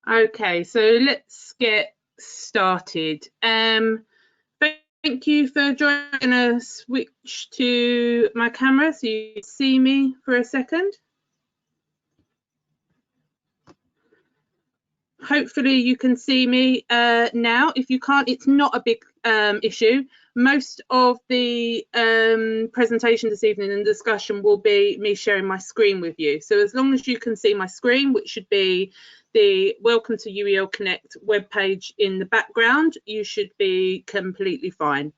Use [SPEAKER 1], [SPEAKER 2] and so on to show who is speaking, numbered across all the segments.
[SPEAKER 1] Okay, so let's get started. Thank you for joining. I'm going to switch to my camera so you can see me for a second. Hopefully you can see me now. If you can't, it's not a big issue. Most of the presentation this evening and discussion will be me sharing my screen with you. So as long as you can see my screen, which should be the Welcome to UEL Connect webpage in the background, you should be completely fine.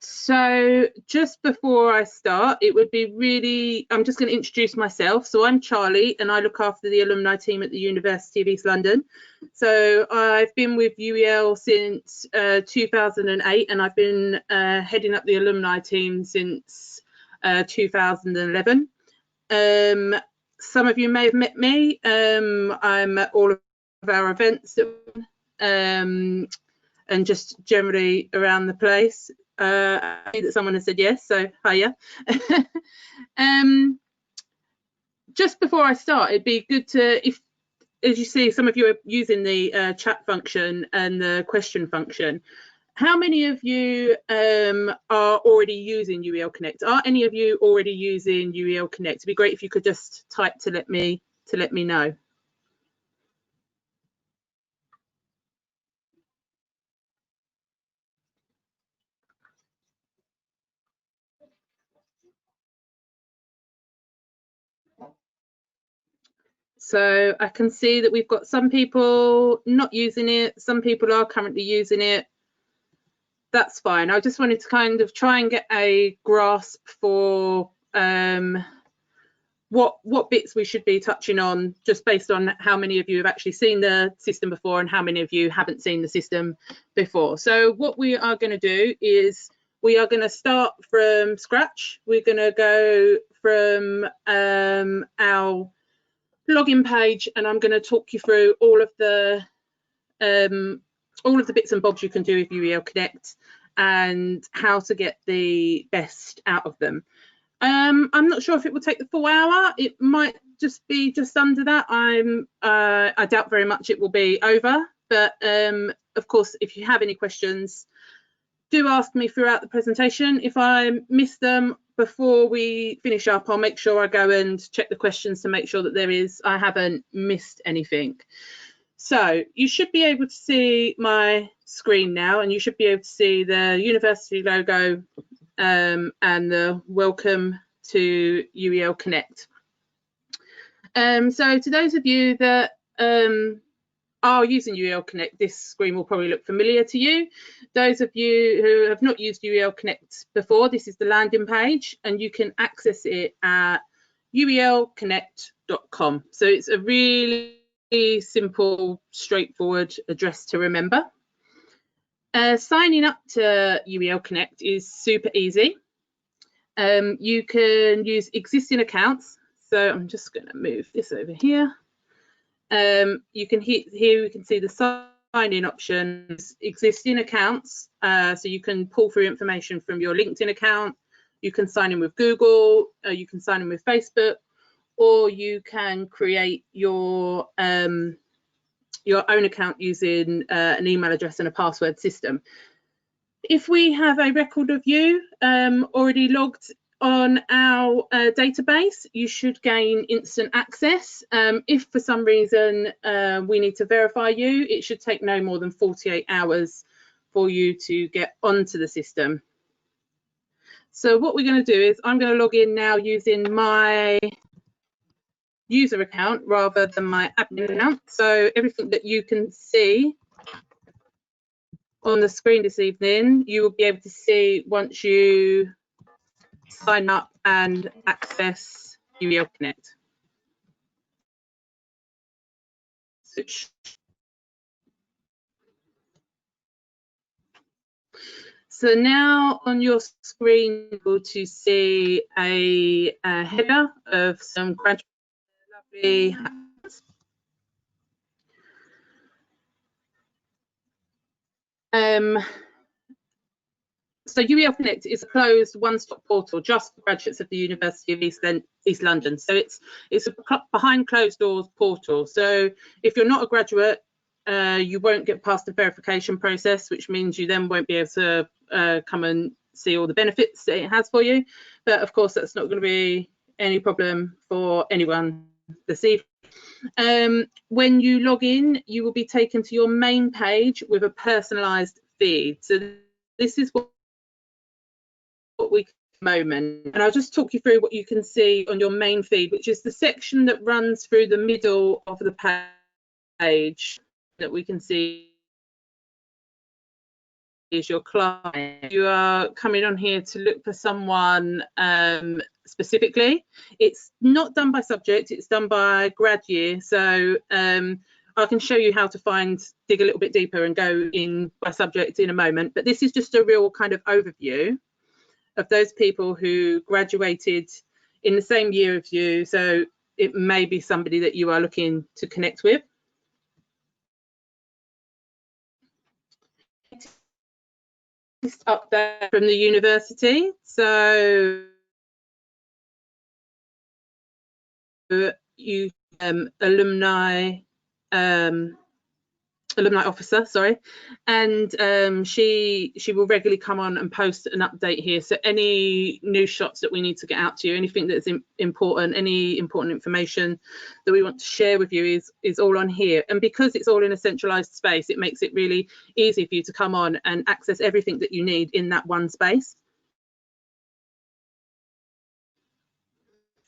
[SPEAKER 1] So just before I start, it would be really, I'm just going to introduce myself. So I'm Charlie and I look after the alumni team at the University of East London. So I've been with UEL since 2008 and I've been heading up the alumni team since 2011. Some of you may have met me. I'm at all of our events and just generally around the place. I see that someone has said yes, so hiya. Just before I start, it'd be good to, if, as you see, some of you are using the chat function and the question function. How many of you are already using UEL Connect? Are any of you already using UEL Connect? It'd be great if you could just type to let me know. So I can see that we've got some people not using it, some people are currently using it. That's fine. I just wanted to kind of try and get a grasp for what bits we should be touching on, just based on how many of you have actually seen the system before and how many of you haven't seen the system before. So what we are going to do is we are going to start from scratch. We're going to go from our login page and I'm going to talk you through all of the bits and bobs you can do with UEL Connect and how to get the best out of them. I'm not sure if it will take the full hour. It might just be just under that. I doubt very much it will be over, but of course, if you have any questions, do ask me throughout the presentation. If I miss them before we finish up, I'll make sure I go and check the questions to make sure that I haven't missed anything. So you should be able to see my screen now, and you should be able to see the university logo and the welcome to UEL Connect. So to those of you that are using UEL Connect, this screen will probably look familiar to you. Those of you who have not used UEL Connect before, this is the landing page and you can access it at UELConnect.com. So it's a really simple, straightforward address to remember. Signing up to UEL Connect is super easy. You can use existing accounts. So I'm just going to move this over here. You can here you can see the sign-in options, existing accounts. So you can pull through information from your LinkedIn account. You can sign in with Google. You can sign in with Facebook, or you can create your own account using an email address and a password system. If we have a record of you already logged on our database, you should gain instant access. If for some reason we need to verify you, it should take no more than 48 hours for you to get onto the system. So what we're going to do is I'm going to log in now using my user account rather than my admin account. So everything that you can see on the screen this evening, you will be able to see once you sign up and access UEL Connect. So now on your screen, you're able to see a header of some graduate lovely hats. So UEL Connect is a closed one-stop portal just for graduates of the University of East London. So it's a behind closed doors portal. So if you're not a graduate, you won't get past the verification process, which means you then won't be able to come and see all the benefits that it has for you. But of course, that's not going to be any problem for anyone this evening. When you log in, you will be taken to your main page with a personalised feed. So this is what we moment, and I'll just talk you through what you can see on your main feed, which is the section that runs through the middle of the page that we can see is your client. You are coming on here to look for someone specifically. It's not done by subject, it's done by grad year. So I can show you how to dig a little bit deeper and go in by subject in a moment. But this is just a real kind of overview of those people who graduated in the same year as you. So it may be somebody that you are looking to connect with. Up there from the university. So you alumni officer, sorry, and she will regularly come on and post an update here. So any new shots that we need to get out to you, anything that's important, any important information that we want to share with you is all on here. And because it's all in a centralized space, it makes it really easy for you to come on and access everything that you need in that one space.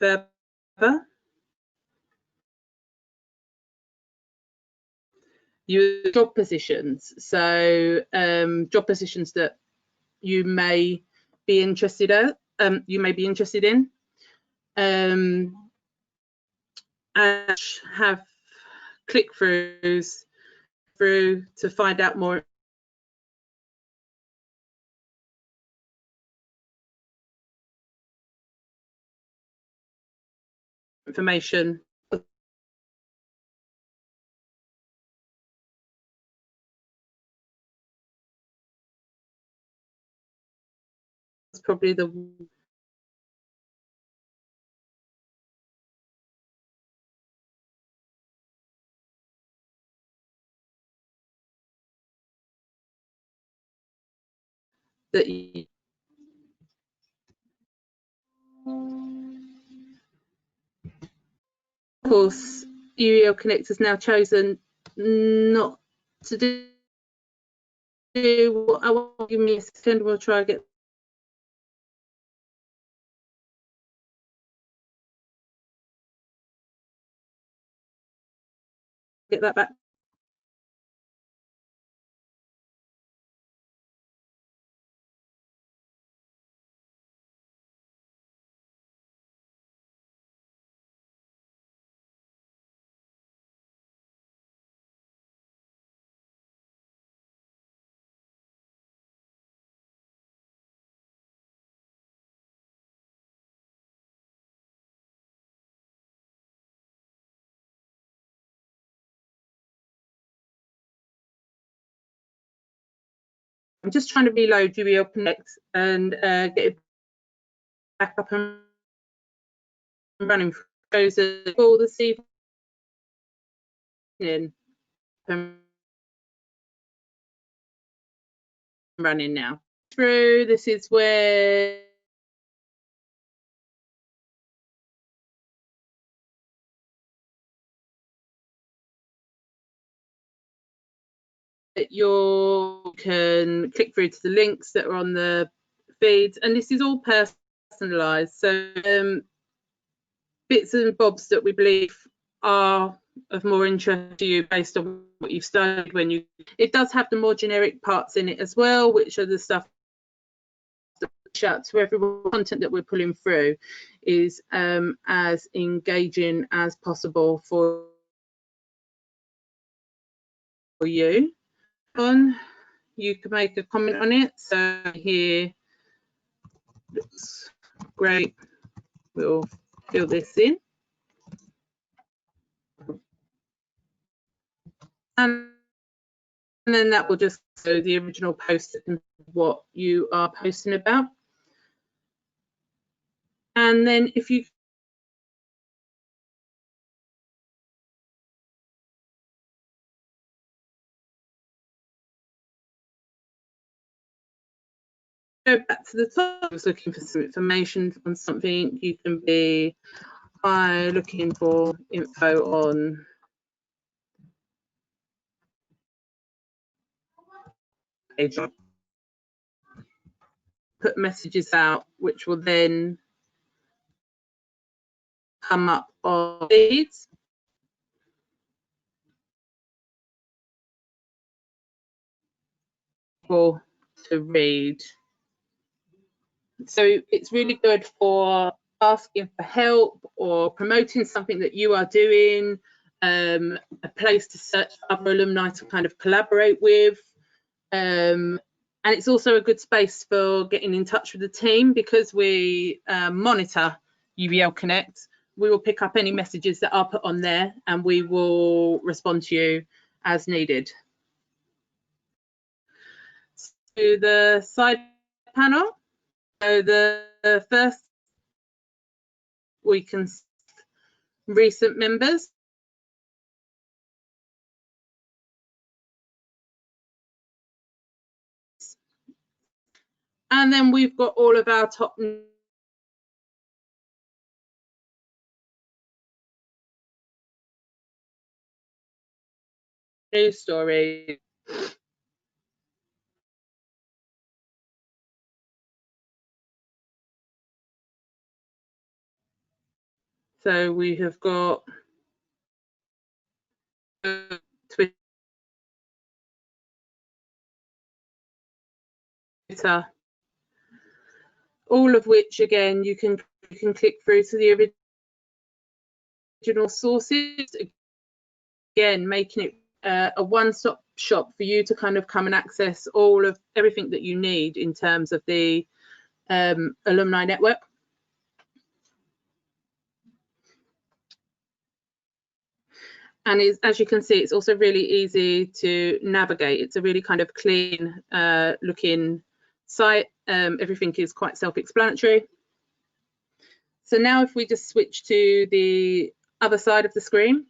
[SPEAKER 1] Further, your job positions. So job positions that you may be interested in, and have click-throughs through to find out more information. It's probably the that you, of course, UEL Connect has now chosen not to do what I want. Give me a second, we'll try and get that back. I'm just trying to reload UEL Connect and get it back up and running. All this evening. Running now. Through, this is where you can click through to the links that are on the feeds, and this is all personalized. So bits and bobs that we believe are of more interest to you based on what you've studied. It does have the more generic parts in it as well, which are the stuff that out to everyone. Content that we're pulling through is as engaging as possible for you. You can make a comment on it. So here looks great. We'll fill this in. And And then that will just show the original post and what you are posting about. And then if you go back to the top, I was looking for some information on something, you can be by looking for info on page, put messages out, which will then come up on feeds. For to read. So it's really good for asking for help or promoting something that you are doing, a place to search for other alumni to kind of collaborate with. And it's also a good space for getting in touch with the team, because we monitor UEL Connect. We will pick up any messages that are put on there and we will respond to you as needed. To the side panel, so the first, we can recent members. And then we've got all of our top news stories. So we have got Twitter, all of which again you can click through to the original sources, again making it a one-stop shop for you to kind of come and access all of everything that you need in terms of the alumni network. And as you can see, it's also really easy to navigate. It's a really kind of clean looking site. Everything is quite self-explanatory. So now if we just switch to the other side of the screen,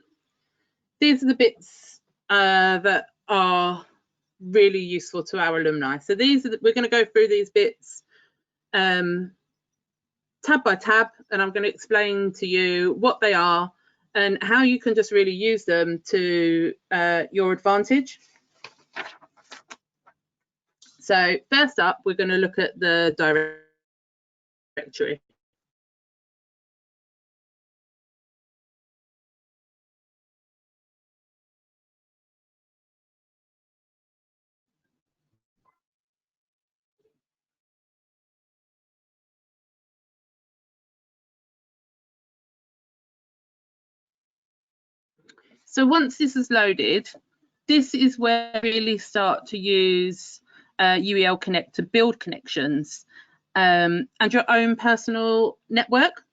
[SPEAKER 1] these are the bits that are really useful to our alumni. So these are we're going to go through these bits tab by tab, and I'm going to explain to you what they are and how you can just really use them to your advantage. So first up, we're going to look at the directory. So once this is loaded, this is where we really start to use UEL Connect to build connections and your own personal network.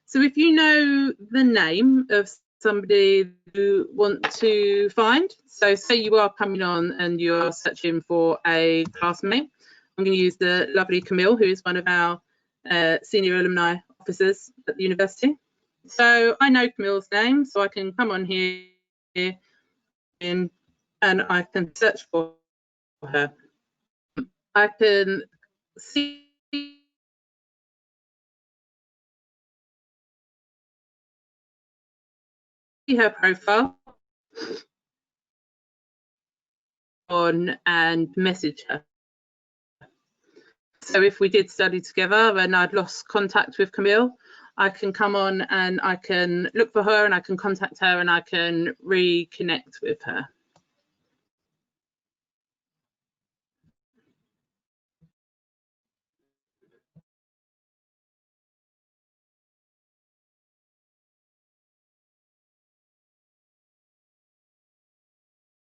[SPEAKER 1] So if you know the name of somebody you want to find, so say you are coming on and you're searching for a classmate, I'm going to use the lovely Camille, who is one of our senior alumni officers at the university. So I know Camille's name, so I can come on here and I can search for her. I can see her profile on and message her. So if we did study together and I'd lost contact with Camille, I can come on and I can look for her and I can contact her and I can reconnect with her.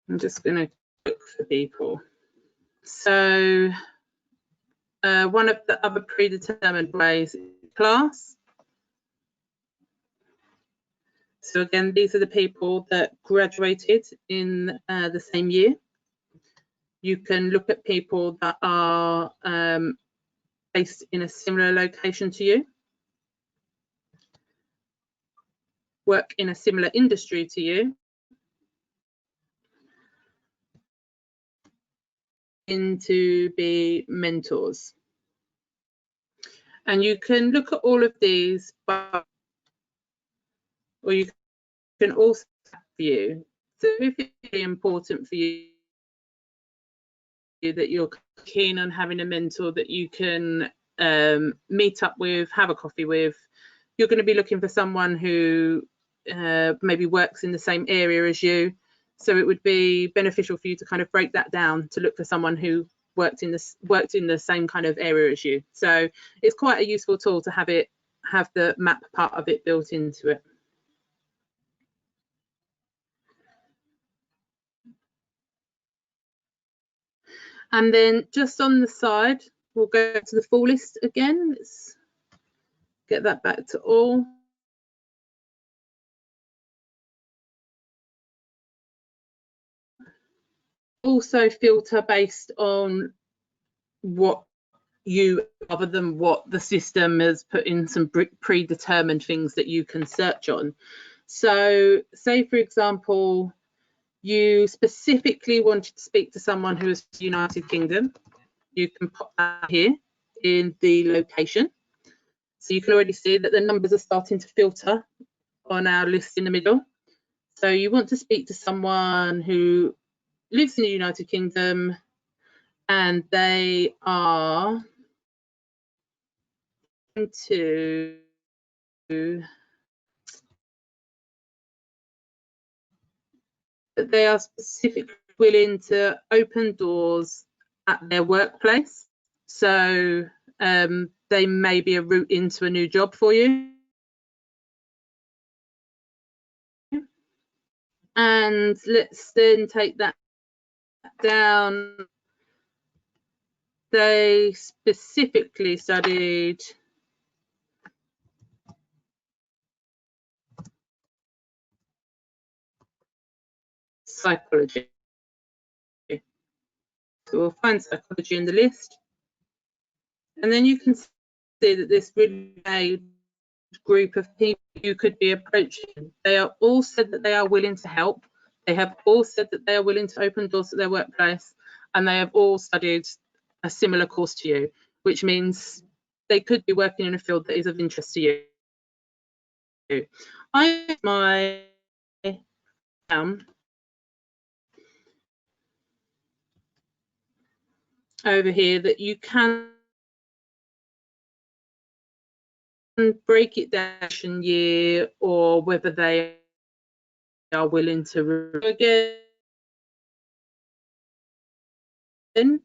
[SPEAKER 1] I'm just going to look for people. So one of the other predetermined ways is class. So again, these are the people that graduated in the same year. You can look at people that are based in a similar location to you, work in a similar industry to you, to be mentors. And you can look at all of these, or you can also view. So if it's really important for you that you're keen on having a mentor that you can meet up with, have a coffee with, you're going to be looking for someone who maybe works in the same area as you. So it would be beneficial for you to kind of break that down to look for someone who worked in the same kind of area as you. So it's quite a useful tool to have the map part of it built into it. And then just on the side, we'll go to the full list again. Let's get that back to all. Also filter based on what you, other than what the system has put in, some predetermined things that you can search on. So say, for example, you specifically wanted to speak to someone who is United Kingdom, you can pop that here in the location. So you can already see that the numbers are starting to filter on our list in the middle. So you want to speak to someone who lives in the United Kingdom and they are they are specifically willing to open doors at their workplace. So they may be a route into a new job for you. And let's then take that down. They specifically studied psychology. So we'll find psychology in the list. And then you can see that this really wide group of people you could be approaching. They are all said that they are willing to help. They have all said that they are willing to open doors at their workplace, and they have all studied a similar course to you, which means they could be working in a field that is of interest to you. I have my over here that you can break it down year, or whether they are willing to review again.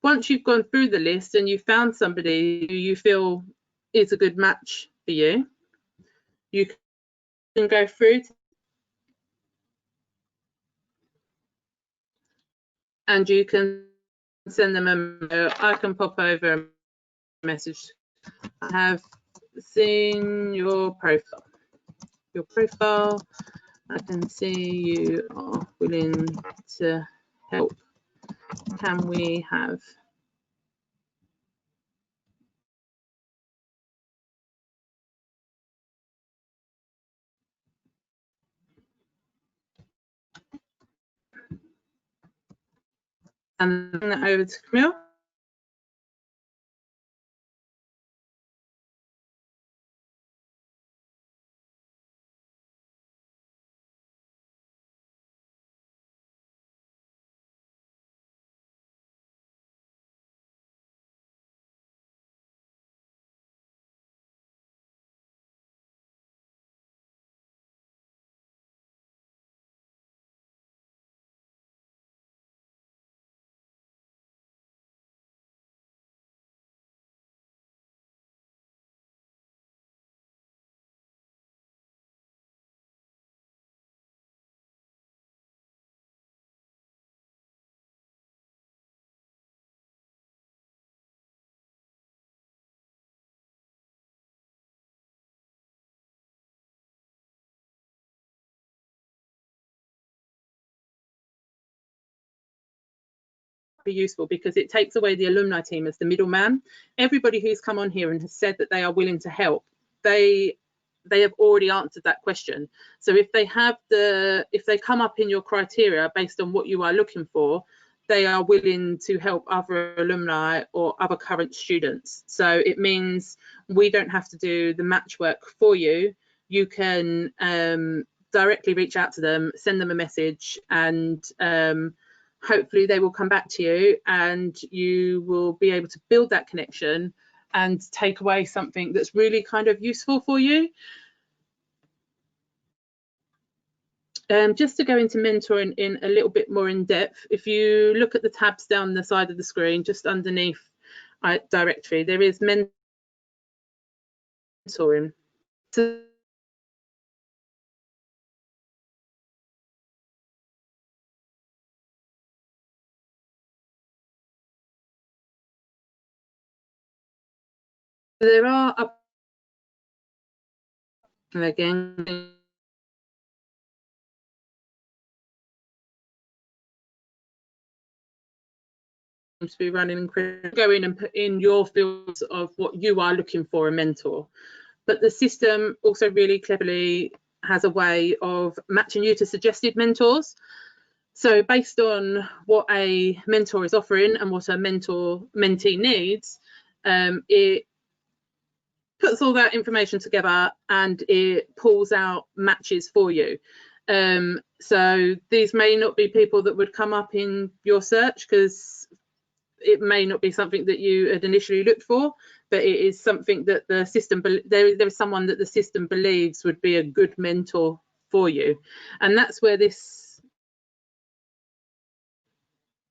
[SPEAKER 1] Once you've gone through the list and you've found somebody who you feel is a good match for you, you can go through and you can send them I can pop over a message. I have seen your profile. I can see you are willing to help. Can we have and that over to Camille? super useful because it takes away the alumni team as the middleman. Everybody who's come on here and has said that they are willing to help, they have already answered that question. So if they come up in your criteria based on what you are looking for, they are willing to help other alumni or other current students. So it means we don't have to do the match work for you. You can directly reach out to them, send them a message, and hopefully they will come back to you and you will be able to build that connection and take away something that's really kind of useful for you. Just to go into mentoring in a little bit more in depth, if you look at the tabs down the side of the screen, just underneath directory, there is mentoring. So there are up, and again, to be running, go in and put in your fields of what you are looking for a mentor. But the system also really cleverly has a way of matching you to suggested mentors. So based on what a mentor is offering and what a mentee needs, it puts all that information together and it pulls out matches for you. So these may not be people that would come up in your search because it may not be something that you had initially looked for, but it is something that the system, there is someone that the system believes would be a good mentor for you. And that's where this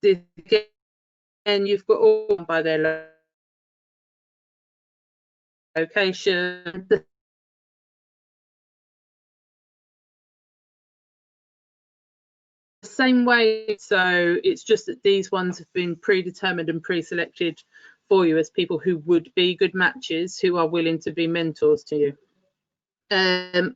[SPEAKER 1] again, you've got all by their location, the same way. So it's just that these ones have been predetermined and pre-selected for you as people who would be good matches, who are willing to be mentors to you. And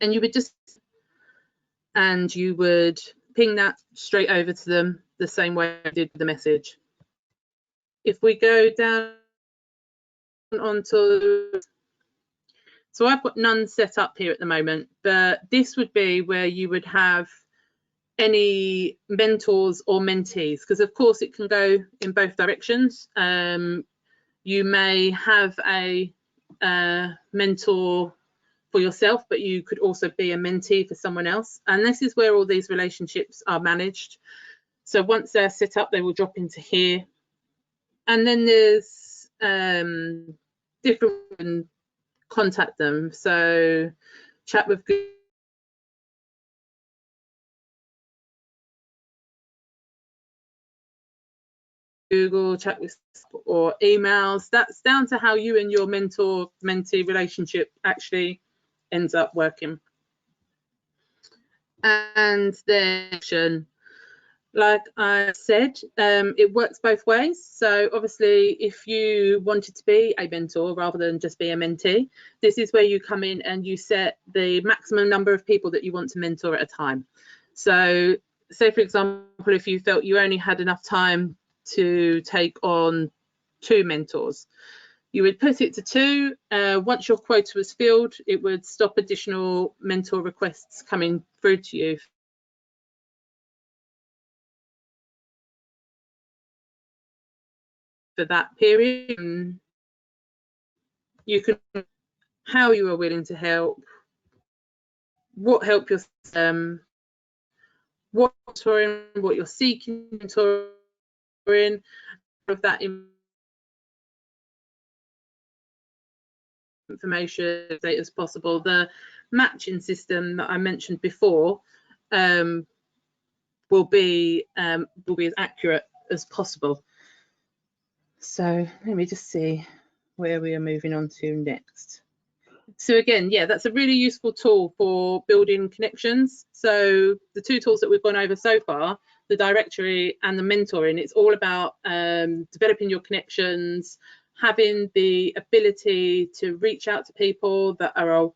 [SPEAKER 1] you would ping that straight over to them the same way I did the message. If we go down onto, so I've got none set up here at the moment, but this would be where you would have any mentors or mentees, because of course it can go in both directions. You may have a mentor for yourself, but you could also be a mentee for someone else. And this is where all these relationships are managed. So once they're set up, they will drop into here. And then there's different, contact them. So chat with Google, chat with, or emails. That's down to how you and your mentor-mentee relationship actually ends up working. And then, like I said, it works both ways. So obviously, if you wanted to be a mentor rather than just be a mentee, this is where you come in and you set the maximum number of people that you want to mentor at a time. So say, for example, if you felt you only had enough time to take on 2 mentors, you would put it to 2. Once your quota was filled, it would stop additional mentor requests coming through to you for that period. You can, how you are willing to help, what help you're what you're seeking, mentoring, of that information as late as possible. The matching system that I mentioned before will be as accurate as possible. So let me just see where we are moving on to next. So again, yeah, that's a really useful tool for building connections. So the 2 tools that we've gone over so far, the directory and the mentoring, it's all about developing your connections, having the ability to reach out to people that are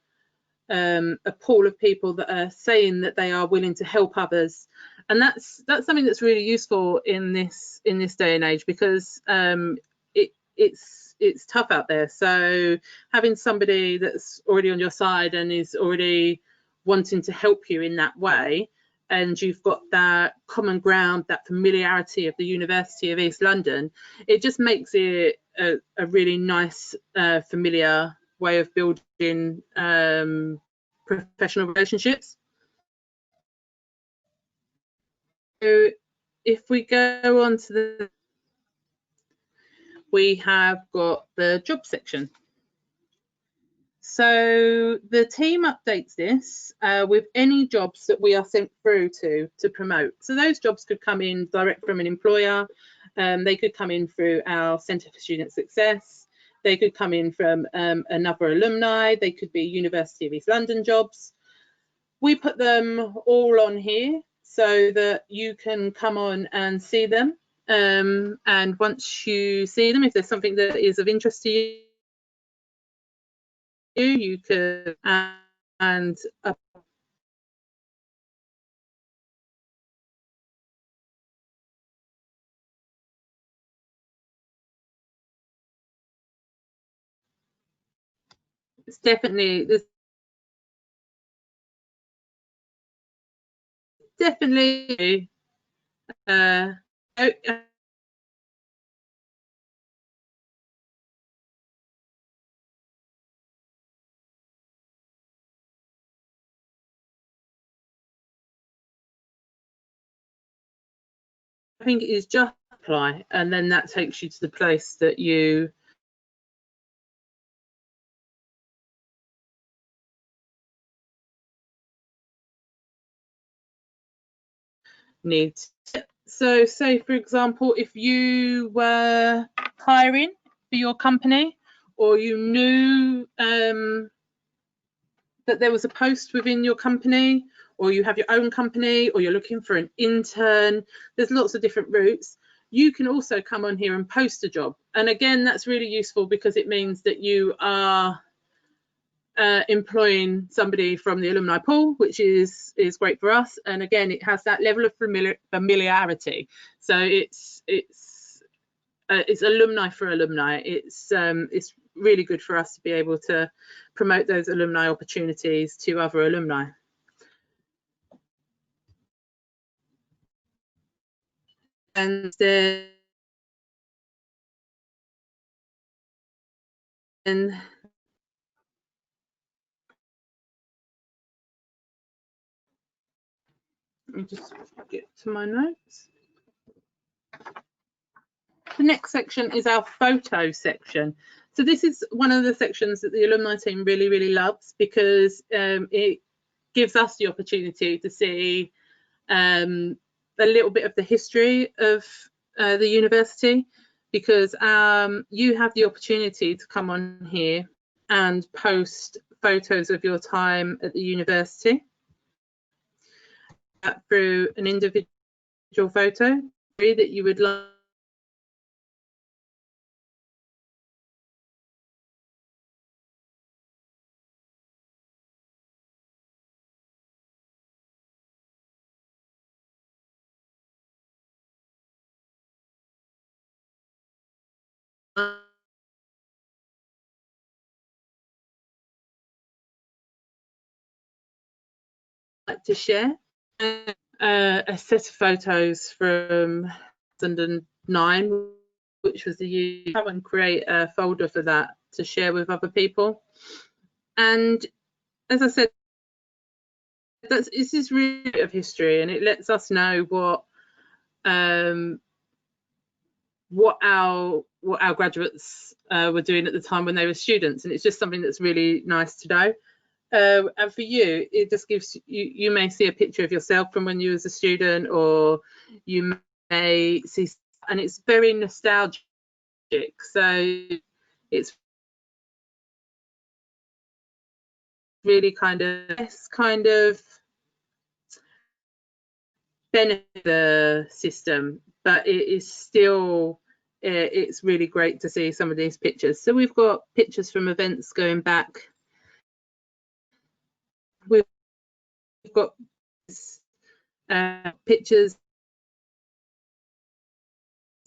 [SPEAKER 1] a pool of people that are saying that they are willing to help others, And that's something that's really useful in this day and age, because it's tough out there. So having somebody that's already on your side and is already wanting to help you in that way, and you've got that common ground, that familiarity of the University of East London, it just makes it a really nice, familiar way of building professional relationships. So if we go on to we have got the job section. So the team updates this with any jobs that we are sent through to promote. So those jobs could come in direct from an employer. They could come in through our Centre for Student Success. They could come in from another alumni. They could be University of East London jobs. We put them all on here so that you can come on and see them. And once you see them, if there's something that is of interest to you, you can and it's definitely I think it is just apply, and then that takes you to the place that you need. So say, for example, if you were hiring for your company, or you knew that there was a post within your company, or you have your own company, or you're looking for an intern, there's lots of different routes. You can also come on here and post a job. And again, that's really useful because it means that you are employing somebody from the alumni pool, which is great for us. And again, it has that level of familiarity. So it's alumni for alumni. It's really good for us to be able to promote those alumni opportunities to other alumni. And then let me just get to my notes. The next section is our photo section. So this is one of the sections that the alumni team really, really loves, because it gives us the opportunity to see a little bit of the history of the university, because you have the opportunity to come on here and post photos of your time at the university through an individual photo that you would like to share. A set of photos from 2009, which was the year, and create a folder for that to share with other people. And as I said, this is really of history, and it lets us know what our graduates were doing at the time when they were students, and it's just something that's really nice to know. And for you, it just gives you may see a picture of yourself from when you was a student, or you may see, and it's very nostalgic. So it's really kind of benefit the system, but it is still it's really great to see some of these pictures. So we've got pictures from events going back. We've got pictures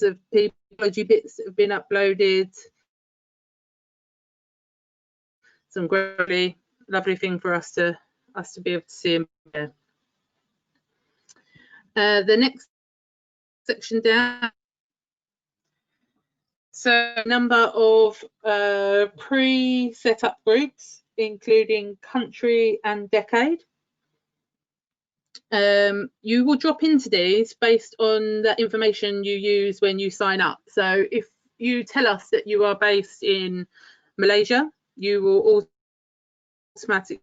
[SPEAKER 1] of people, bits that have been uploaded. Some really lovely thing for us to be able to see them there. The next section down, so a number of pre-set up groups, including country and decade. You will drop into these based on the information you use when you sign up. So if you tell us that you are based in Malaysia, you will automatically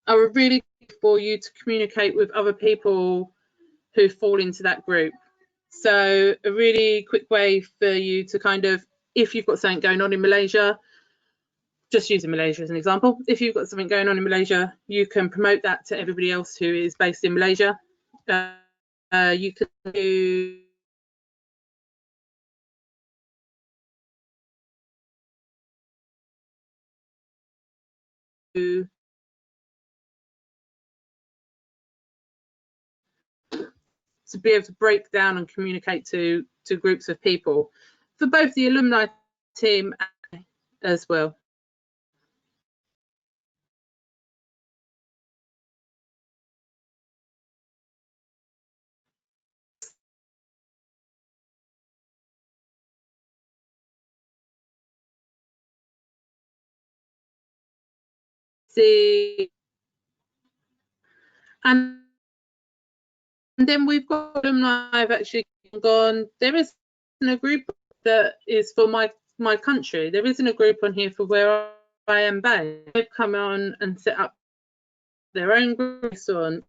[SPEAKER 1] are really good for you to communicate with other people who fall into that group. So a really quick way for you to kind of, if you've got something going on in Malaysia, just using Malaysia as an example, if you've got something going on in Malaysia, you can promote that to everybody else who is based in Malaysia. You can do to be able to break down and communicate to groups of people for both the alumni team as well. See, and then we've got alumni I've actually gone, there isn't a group that is for my country. There isn't a group on here for where I am based. They've come on and set up their own groups on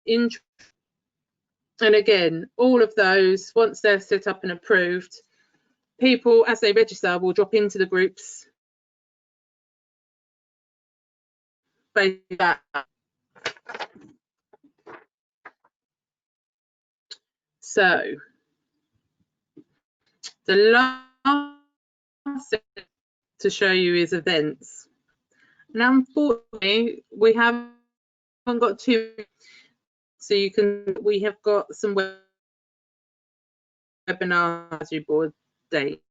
[SPEAKER 1] interest. And again, all of those, once they're set up and approved, people, as they register, will drop into the groups based on that. So the last thing to show you is events. And unfortunately, we haven't got too, so you can, we have got some webinar board dates.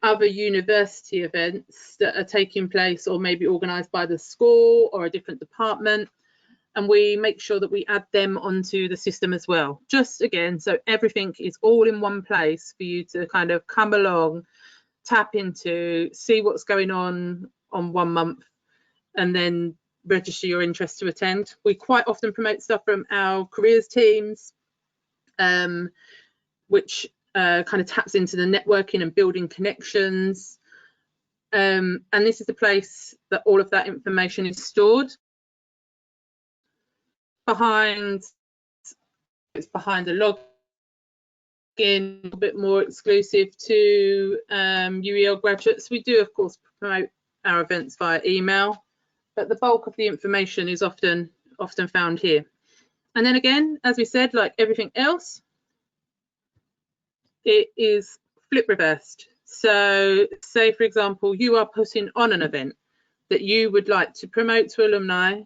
[SPEAKER 1] Other university events that are taking place or maybe organised by the school or a different department, and we make sure that we add them onto the system as well, just again so everything is all in one place for you to kind of come along, tap into, see what's going on 1 month, and then register your interest to attend. We quite often promote stuff from our careers teams, which kind of taps into the networking and building connections. And this is the place that all of that information is stored. It's behind the login, a bit more exclusive to UEL graduates. We do, of course, promote our events via email, but the bulk of the information is often found here. And then again, as we said, like everything else, it is flip reversed. So say, for example, you are putting on an event that you would like to promote to alumni,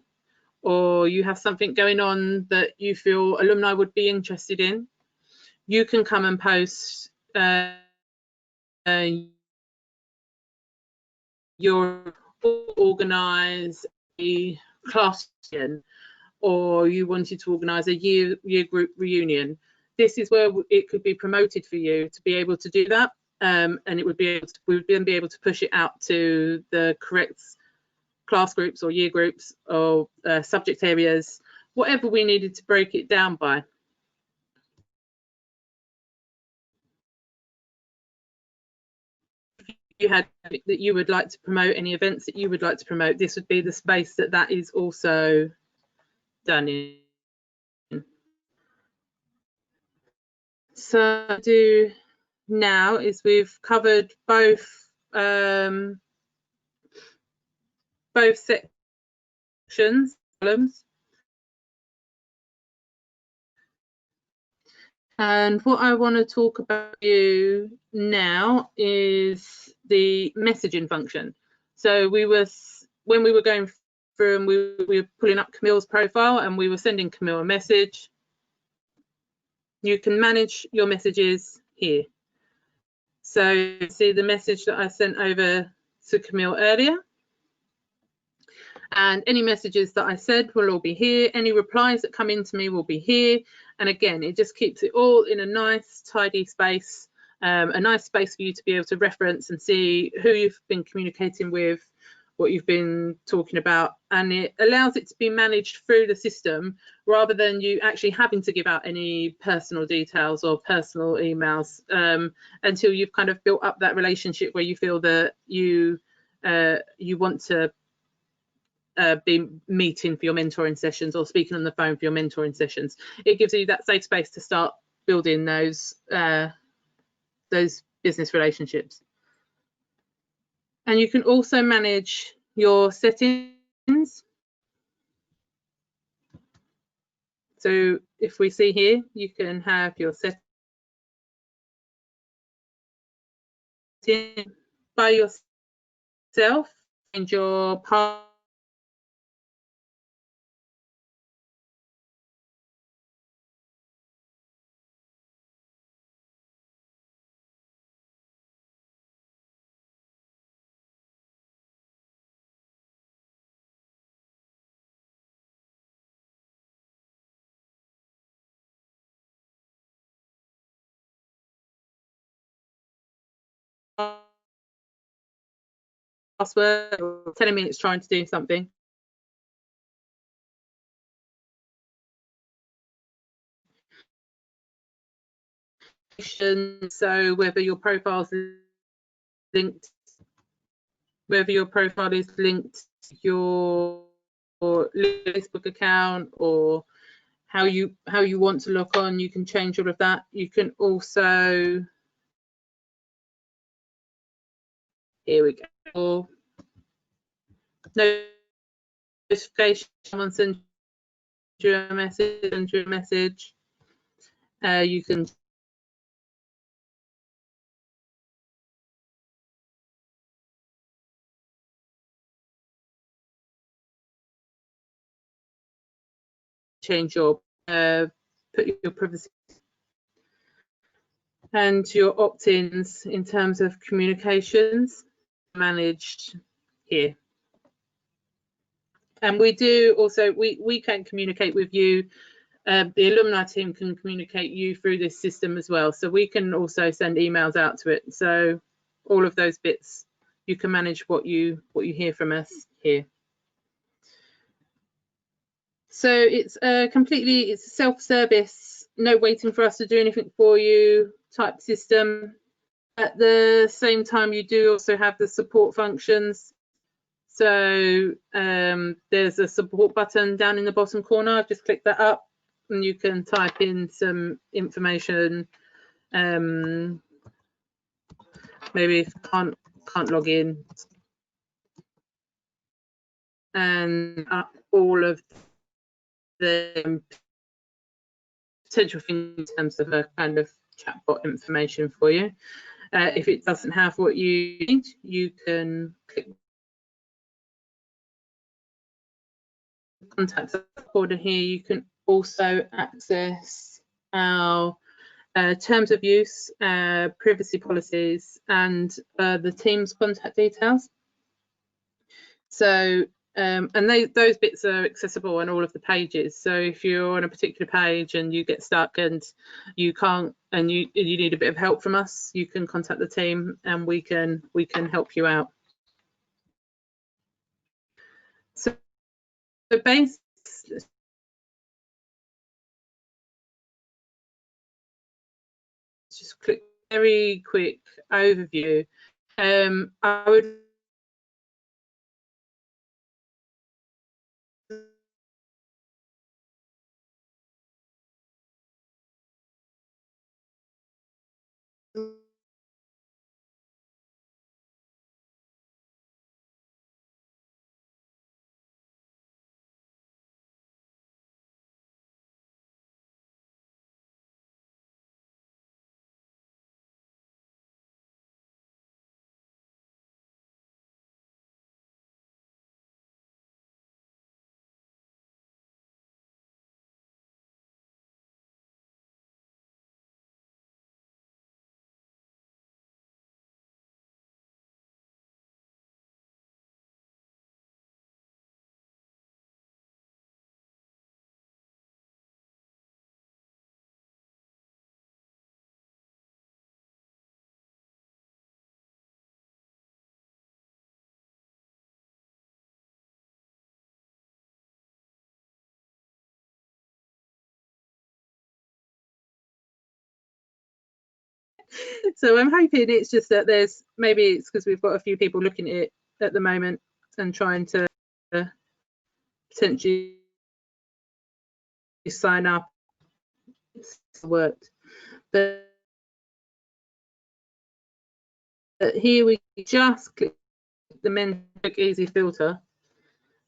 [SPEAKER 1] or you have something going on that you feel alumni would be interested in, you can come and post your organise a class reunion, or you wanted to organise a year group reunion. This is where it could be promoted for you to be able to do that, and it would be able to, we would then be able to push it out to the correct class groups or year groups or subject areas, whatever we needed to break it down by. You had that you would like to promote, any events that you would like to promote, this would be the space that that is also done in. So do now is we've covered both sections, columns. And what I want to talk about you now is the messaging function. So when we were going through and we were pulling up Camille's profile and we were sending Camille a message, you can manage your messages here. So you see the message that I sent over to Camille earlier. And any messages that I said will all be here. Any replies that come into me will be here. And again, it just keeps it all in a nice, tidy space, a nice space for you to be able to reference and see who you've been communicating with, what you've been talking about. And it allows it to be managed through the system rather than you actually having to give out any personal details or personal emails until you've kind of built up that relationship where you feel that you want to be meeting for your mentoring sessions or speaking on the phone for your mentoring sessions. It gives you that safe space to start building those business relationships. And you can also manage your settings. So if we see here, you can have your settings by yourself and your password or telling me it's trying to do something. So whether your profile's linked, whether your profile is linked to your Facebook account or how you want to log on, you can change all of that. You can also, here we go, notification, someone sends you a message, you can change your put your privacy and your opt-ins in terms of communications managed here. And we do also, we can communicate with you. The alumni team can communicate you through this system as well. So we can also send emails out to it. So all of those bits, you can manage what you hear from us here. So it's it's a self-service, no waiting for us to do anything for you type system. At the same time, you do also have the support functions. So there's a support button down in the bottom corner. I've just clicked that up and you can type in some information. Maybe if can't log in, and all of the potential things in terms of a kind of chatbot information for you. If it doesn't have what you need, you can click contact order here. You can also access our terms of use, privacy policies, and the team's contact details. So and those bits are accessible on all of the pages. So if you're on a particular page and you get stuck and you can't, and you need a bit of help from us, you can contact the team and we can help you out. So the base, just click very quick overview. I would So I'm hoping it's just that maybe it's because we've got a few people looking at it at the moment and trying to potentially sign up. It's worked, but here we just click the Mentor Easy filter.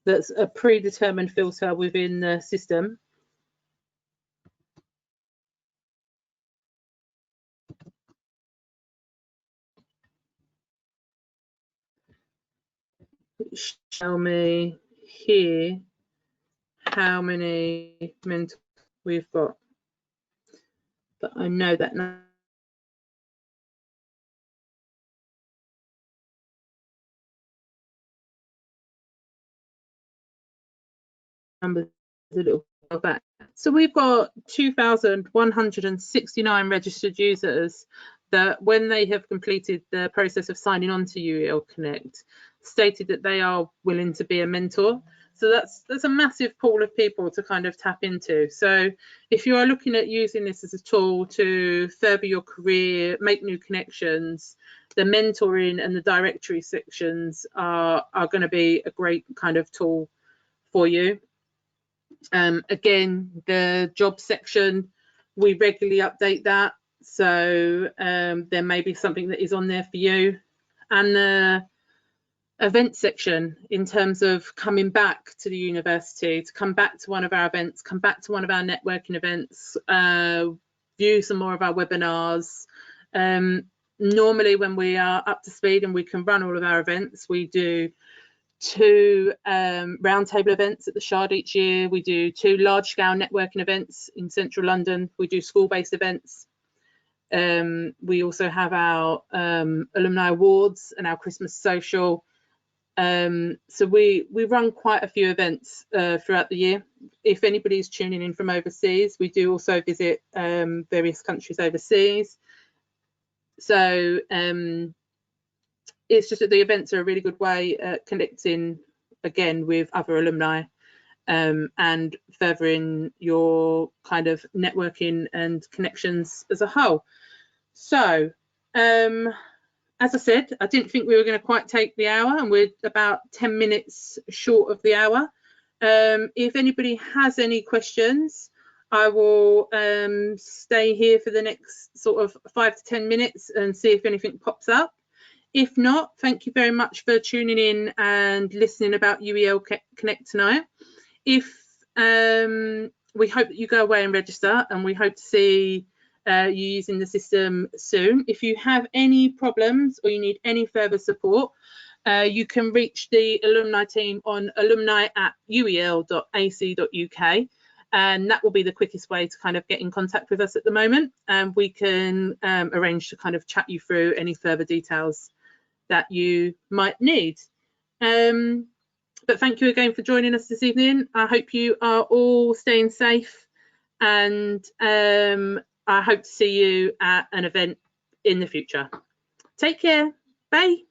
[SPEAKER 1] That's a predetermined filter within the system. Show me here how many mentors we've got, but I know that number is a little back. So we've got 2,169 registered users that, when they have completed the process of signing on to UEL Connect, stated that they are willing to be a mentor. So that's a massive pool of people to kind of tap into. So if you are looking at using this as a tool to further your career, make new connections, the mentoring and the directory sections are going to be a great kind of tool for you. Again, the job section, we regularly update that, so there may be something that is on there for you. And the event section, in terms of coming back to the university, to come back to one of our events, come back to one of our networking events, view some more of our webinars. Normally when we are up to speed and we can run all of our events, we do 2 roundtable events at the Shard each year. We do 2 large-scale networking events in central London. We do school-based events. We also have our alumni awards and our Christmas social. So we run quite a few events throughout the year. If anybody's tuning in from overseas, we do also visit various countries overseas. So it's just that the events are a really good way at connecting again with other alumni and furthering your kind of networking and connections as a whole. So as I said, I didn't think we were going to quite take the hour, and we're about 10 minutes short of the hour. If anybody has any questions, I will stay here for the next sort of 5 to 10 minutes and see if anything pops up. If not, thank you very much for tuning in and listening about UEL Connect tonight. If we hope that you go away and register, and we hope to see you using the system soon. If you have any problems or you need any further support, you can reach the alumni team on alumni@uel.ac.uk, and that will be the quickest way to kind of get in contact with us at the moment, and we can arrange to kind of chat you through any further details that you might need. But thank you again for joining us this evening. I hope you are all staying safe, and I hope to see you at an event in the future. Take care. Bye.